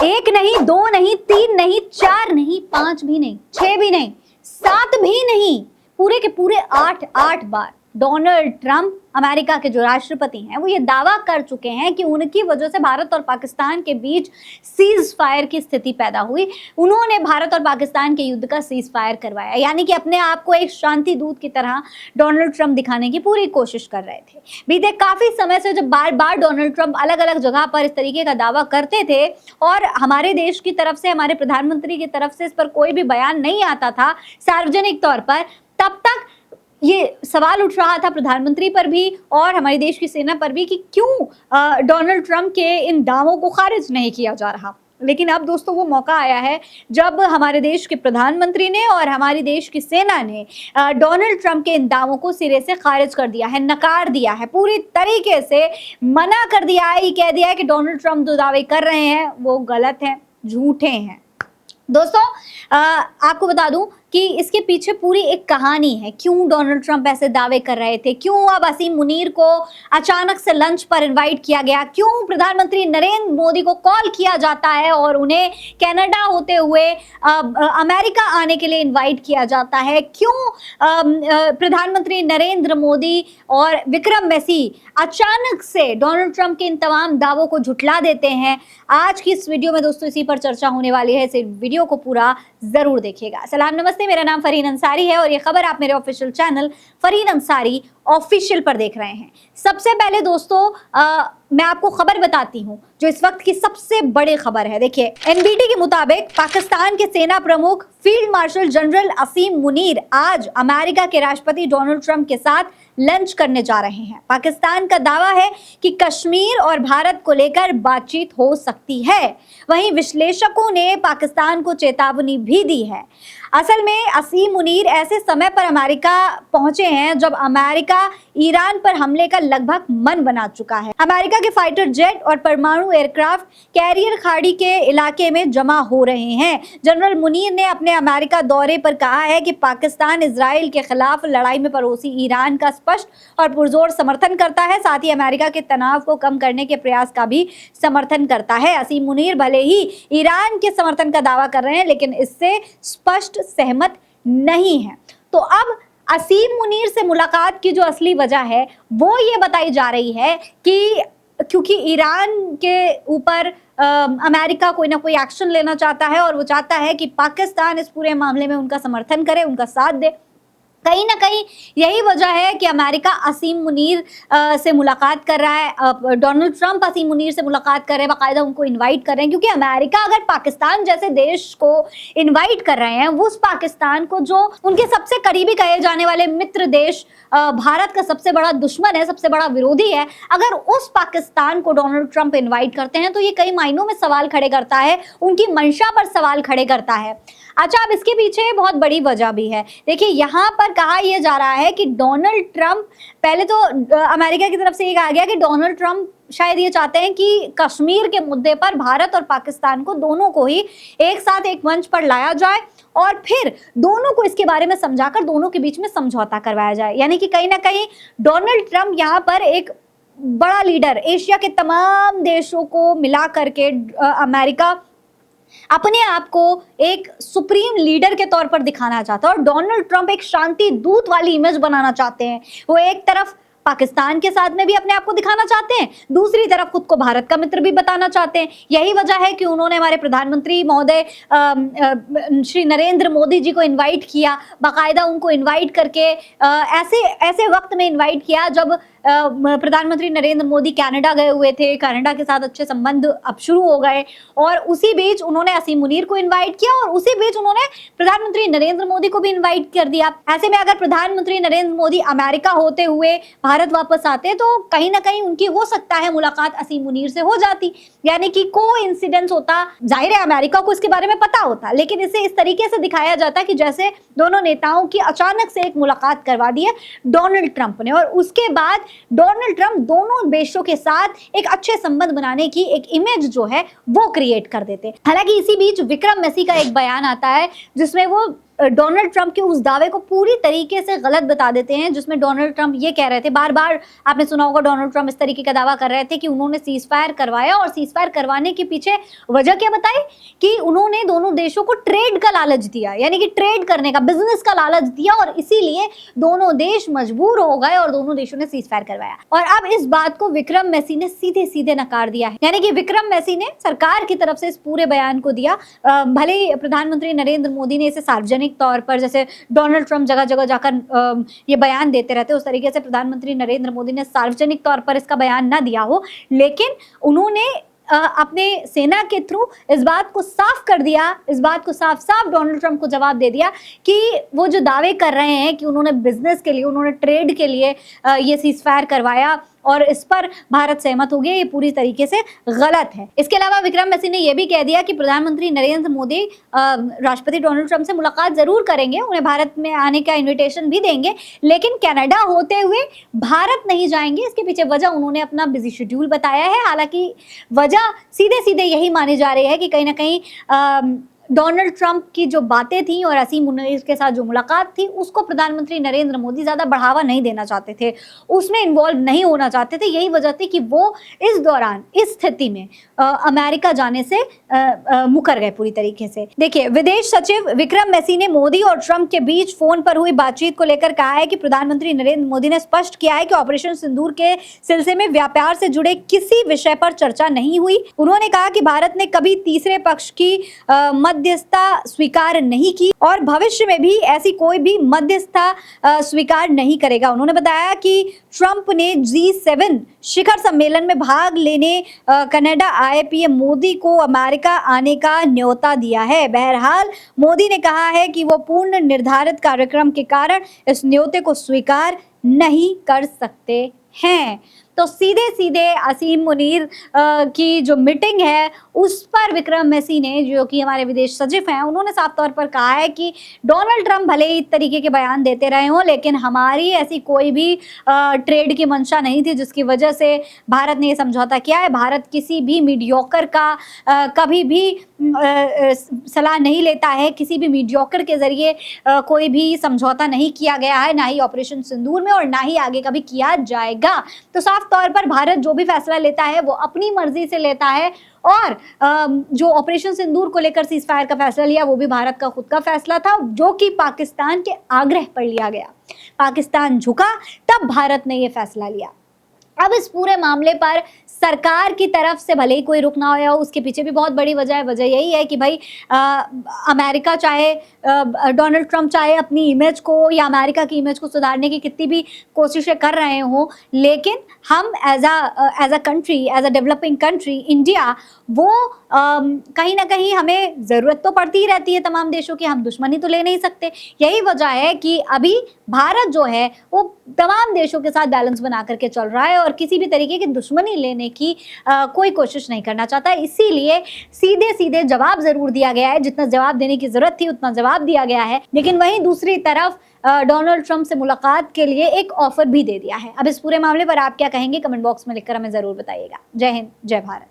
एक नहीं, दो नहीं, तीन नहीं, चार नहीं, पांच भी नहीं, छह भी नहीं, सात भी नहीं, पूरे के पूरे 8 बार डोनाल्ड ट्रंप अमेरिका के जो राष्ट्रपति हैं वो ये दावा कर चुके हैं कि उनकी वजह से भारत और पाकिस्तान के बीच सीज फायर की स्थिति पैदा हुई। उन्होंने भारत और पाकिस्तान के युद्ध का सीज फायर करवाया, यानी कि अपने आप को एक शांति दूत की तरह डोनाल्ड ट्रंप दिखाने की पूरी कोशिश कर रहे थे। बीते काफी समय से जब बार बार डोनाल्ड ट्रंप अलग अलग जगह पर इस तरीके का दावा करते थे और हमारे देश की तरफ से, हमारे प्रधानमंत्री की तरफ से इस पर कोई भी बयान नहीं आता था सार्वजनिक तौर पर, तब तक ये सवाल उठ रहा था प्रधानमंत्री पर भी और हमारे देश की सेना पर भी कि क्यों डोनाल्ड ट्रंप के इन दावों को खारिज नहीं किया जा रहा। लेकिन अब दोस्तों वो मौका आया है जब हमारे देश के प्रधानमंत्री ने और हमारे देश की सेना ने डोनाल्ड ट्रंप के इन दावों को सिरे से खारिज कर दिया है, नकार दिया है, पूरी तरीके से मना कर दिया है। ये कह दिया है कि डोनाल्ड ट्रंप जो दावे कर रहे हैं वो गलत हैं, झूठे हैं। दोस्तों आपको बता दूं कि इसके पीछे पूरी एक कहानी है, क्यों डोनाल्ड ट्रंप ऐसे दावे कर रहे थे, क्यों अब असीम मुनीर को अचानक से लंच पर इनवाइट किया गया, क्यों प्रधानमंत्री नरेंद्र मोदी को कॉल किया जाता है और उन्हें कनाडा होते हुए अमेरिका आने के लिए इनवाइट किया जाता है, क्यों प्रधानमंत्री नरेंद्र मोदी और विक्रम मैसी अचानक से डोनाल्ड ट्रंप के इन तमाम दावों को झुठला देते हैं। आज की इस वीडियो में दोस्तों इसी पर चर्चा होने वाली है, इस वीडियो को पूरा जरूर देखिएगा। सलाम नमस्ते, मेरा नाम फरहीन अंसारी है और ये खबर आप मेरे official channel Farheen Ansari official पर देख रहे हैं। सबसे पहले दोस्तों मैं आपको खबर बताती हूं जो इस वक्त की सबसे बड़ी खबर है। देखिए, एनबीटी के मुताबिक पाकिस्तान के सेना प्रमुख फील्ड मार्शल जनरल असीम मुनीर आज अमेरिका के राष्ट्रपति डोनाल्ड ट्रंप के साथ लंच करने जा रहे हैं। पाकिस्तान का दावा है कि कश्मीर और भारत को लेकर बातचीत हो सकती है। वहीं विश्लेषकों ने पाकिस्तान को चेतावनी भी दी है। असल में असीम मुनीर ऐसे समय पर अमेरिका पहुंचे हैं जब अमेरिका ईरान पर हमले का लगभग मन बना चुका है। अमेरिका के फाइटर जेट और परमाणु एयरक्राफ्ट कैरियर खाड़ी के इलाके में जमा हो रहे हैं। जनरल मुनीर ने अपने अमेरिका दौरे पर कहा है कि पाकिस्तान इजराइल के खिलाफ लड़ाई में पड़ोसी ईरान का स्पष्ट और पुरजोर समर्थन करता है, साथ ही अमेरिका के तनाव को कम करने के प्रयास का भी समर्थन करता है। असीम मुनीर भले ही ईरान के समर्थन का दावा कर रहे हैं लेकिन इससे स्पष्ट सहमत नहीं है। तो अब असीम मुनीर से मुलाकात की जो असली वजह है वो ये बताई जा रही है कि क्योंकि ईरान के ऊपर अमेरिका कोई ना कोई एक्शन लेना चाहता है और वो चाहता है कि पाकिस्तान इस पूरे मामले में उनका समर्थन करे, उनका साथ दे। कहीं ना कहीं यही वजह है कि अमेरिका असीम मुनीर से मुलाकात कर रहा है, डोनाल्ड ट्रंप असीम मुनीर से मुलाकात कर रहे हैं, बाकायदा उनको इनवाइट कर रहे हैं, क्योंकि अमेरिका अगर पाकिस्तान जैसे देश को इनवाइट कर रहे हैं, वो उस पाकिस्तान को जो उनके सबसे करीबी कहे जाने वाले मित्र देश भारत का सबसे बड़ा दुश्मन है, सबसे बड़ा विरोधी है, अगर उस पाकिस्तान को डोनाल्ड ट्रंप इनवाइट करते हैं तो ये कई मायनों में सवाल खड़े करता है, उनकी मंशा पर सवाल खड़े करता है। अच्छा, अब इसके पीछे बहुत बड़ी वजह भी है। देखिए, यहाँ पर कहा यह जा रहा है कि डोनाल्ड ट्रंप, पहले तो अमेरिका की तरफ से ये कहा गया कि डोनाल्ड ट्रंप शायद ये चाहते हैं कि कश्मीर के मुद्दे पर भारत और पाकिस्तान को दोनों को ही एक साथ एक मंच पर लाया जाए और फिर दोनों को इसके बारे में समझाकर दोनों के बीच में समझौता करवाया जाए। यानी कि कहीं ना कहीं डोनाल्ड ट्रंप यहाँ पर एक बड़ा लीडर, एशिया के तमाम देशों को मिला करके अमेरिका अपने आप को एक सुप्रीम लीडर के तौर पर दिखाना चाहता है और डोनाल्ड ट्रंप एक शांति दूत वाली इमेज बनाना चाहते हैं। वो एक तरफ पाकिस्तान के साथ में भी अपने आप को दिखाना चाहते हैं, दूसरी तरफ खुद को भारत का मित्र भी बताना चाहते हैं। यही वजह है कि उन्होंने हमारे प्रधानमंत्री महोदय श्री नरेंद्र मोदी जी को इनवाइट किया, बाकायदा उनको इनवाइट करके ऐसे वक्त में इनवाइट किया जब प्रधानमंत्री नरेंद्र मोदी कनाडा गए हुए थे, कनाडा के साथ अच्छे संबंध अब शुरू हो गए और उसी बीच उन्होंने असीम मुनीर को इनवाइट किया और उसी बीच उन्होंने प्रधानमंत्री नरेंद्र मोदी को भी इनवाइट कर दिया। ऐसे में अगर प्रधानमंत्री नरेंद्र मोदी अमेरिका होते हुए भारत वापस आते तो कहीं ना कहीं उनकी हो सकता है मुलाकात असीम मुनीर से हो जाती, यानी कि कोइंसिडेंस होता। जाहिर है अमेरिका को इसके बारे में पता होता, लेकिन इसे इस तरीके से दिखाया जाता कि जैसे दोनों नेताओं की अचानक से एक मुलाकात करवा दी है डोनाल्ड ट्रंप ने और उसके बाद डोनाल्ड ट्रंप दोनों देशों के साथ एक अच्छे संबंध बनाने की एक इमेज जो है वो क्रिएट कर देते। हालांकि इसी बीच विक्रम मैसी का एक बयान आता है जिसमें वो डोनाल्ड ट्रंप के उस दावे को पूरी तरीके से गलत बता देते हैं, जिसमें डोनाल्ड ट्रंप ये कह रहे थे, बार बार आपने सुना होगा डोनाल्ड ट्रंप इस तरीके का दावा कर रहे थे कि उन्होंने सीज फायर करवाया, और सीज फायर करवाने के पीछे वजह क्या बताई कि उन्होंने दोनों देशों को ट्रेड का लालच दिया, यानी कि ट्रेड करने का, बिजनेस का लालच दिया, और इसीलिए दोनों देश मजबूर हो गए और दोनों देशों ने सीज फायर करवाया। और अब इस बात को विक्रम मैसी ने सीधे सीधे नकार दिया है, यानी कि विक्रम मैसी ने सरकार की तरफ से इस पूरे बयान को दिया। भले ही प्रधानमंत्री नरेंद्र मोदी ने इसे सार्वजनिक तौर पर, जैसे डोनाल्ड ट्रंप जगह जगह जाकर ये बयान देते रहते, उस तरीके से प्रधानमंत्री नरेंद्र मोदी ने सार्वजनिक तौर पर इसका बयान ना दिया हो, लेकिन उन्होंने अपने सेना के थ्रू इस बात को साफ कर दिया, इस बात को साफ साफ डोनाल्ड ट्रंप को जवाब दे दिया कि वो जो दावे कर रहे हैं कि उन्होंने बिजनेस के लिए, उन्होंने ट्रेड के लिए ये सीज फायर करवाया और इस पर भारत सहमत हो गया, ये पूरी तरीके से गलत है। इसके अलावा विक्रम मैसी ने यह भी कह दिया कि प्रधानमंत्री नरेंद्र मोदी राष्ट्रपति डोनाल्ड ट्रंप से मुलाकात जरूर करेंगे, उन्हें भारत में आने का इन्विटेशन भी देंगे, लेकिन कनाडा होते हुए भारत नहीं जाएंगे। इसके पीछे वजह उन्होंने अपना बिजी शेड्यूल बताया है। हालांकि वजह सीधे सीधे यही मानी जा रही है कि कहीं ना कहीं डोनाल्ड ट्रंप की जो बातें थी और असीम मुनीर के साथ जो मुलाकात थी, उसको प्रधानमंत्री नरेंद्र मोदी ज्यादा बढ़ावा नहीं देना चाहते थे, उसमें इन्वॉल्व नहीं होना चाहते थे। यही वजह थी कि वो इस दौरान, इस स्थिति में अमेरिका जाने से मुकर गए पूरी तरीके से। देखिए, विदेश सचिव विक्रम मैसी ने मोदी और ट्रंप के बीच फोन पर हुई बातचीत को लेकर कहा है कि प्रधानमंत्री नरेंद्र मोदी ने स्पष्ट किया है कि ऑपरेशन सिंदूर के सिलसिले में व्यापार से जुड़े किसी विषय पर चर्चा नहीं हुई। उन्होंने कहा कि भारत ने कभी तीसरे पक्ष की मध्यस्थता स्वीकार नहीं की और भविष्य में भी ऐसी कोई भी मध्यस्थता स्वीकार नहीं करेगा। उन्होंने बताया कि ट्रंप ने G7 शिखर सम्मेलन में भाग लेने कनाडा आए पीएम मोदी को अमेरिका आने का न्योता दिया है। बहरहाल मोदी ने कहा है कि वो पूर्ण निर्धारित कार्यक्रम के कारण इस न्योते को स्वीकार नहीं कर सकते हैं। तो सीधे सीधे असीम मुनीर की जो मीटिंग है उस पर विक्रम मैसी ने, जो कि हमारे विदेश सचिव हैं, उन्होंने साफ तौर पर कहा है कि डोनाल्ड ट्रंप भले ही इस तरीके के बयान देते रहे हों, लेकिन हमारी ऐसी कोई भी ट्रेड की मंशा नहीं थी जिसकी वजह से भारत ने ये समझौता किया है। भारत किसी भी मीडियोकर का कभी भी सलाह नहीं लेता है, किसी भी मीडियोकर के जरिए कोई भी समझौता नहीं किया गया है, ना ही ऑपरेशन सिंदूर में और ना ही आगे कभी किया जाएगा। तो साफ तौर पर भारत जो भी फैसला लेता है वो अपनी मर्जी से लेता है, और जो ऑपरेशन सिंदूर को लेकर सीज फायर का फैसला लिया वो भी भारत का खुद का फैसला था, जो कि पाकिस्तान के आग्रह पर लिया गया। पाकिस्तान झुका तब भारत ने ये फैसला लिया। अब इस पूरे मामले पर सरकार की तरफ से भले ही कोई रुख ना हो, उसके पीछे भी बहुत बड़ी वजह है। वजह यही है कि भाई अमेरिका चाहे, डोनाल्ड ट्रंप चाहे अपनी इमेज को या अमेरिका की इमेज को सुधारने की कितनी भी कोशिशें कर रहे हों, लेकिन हम as a country, as a developing country India, वो कहीं ना कहीं हमें ज़रूरत तो पड़ती ही रहती है तमाम देशों की, हम दुश्मनी तो ले नहीं सकते। यही वजह है कि अभी भारत जो है वो तमाम देशों के साथ बैलेंस बना करके चल रहा है और किसी भी तरीके की दुश्मनी लेने की कोई कोशिश नहीं करना चाहता। इसीलिए सीधे सीधे जवाब जरूर दिया गया है, जितना जवाब देने की जरूरत थी उतना जवाब दिया गया है, लेकिन वहीं दूसरी तरफ डोनाल्ड ट्रंप से मुलाकात के लिए एक ऑफर भी दे दिया है। अब इस पूरे मामले पर आप क्या कहेंगे, कमेंट बॉक्स में लिखकर हमें जरूर बताइएगा। जय हिंद, जय भारत।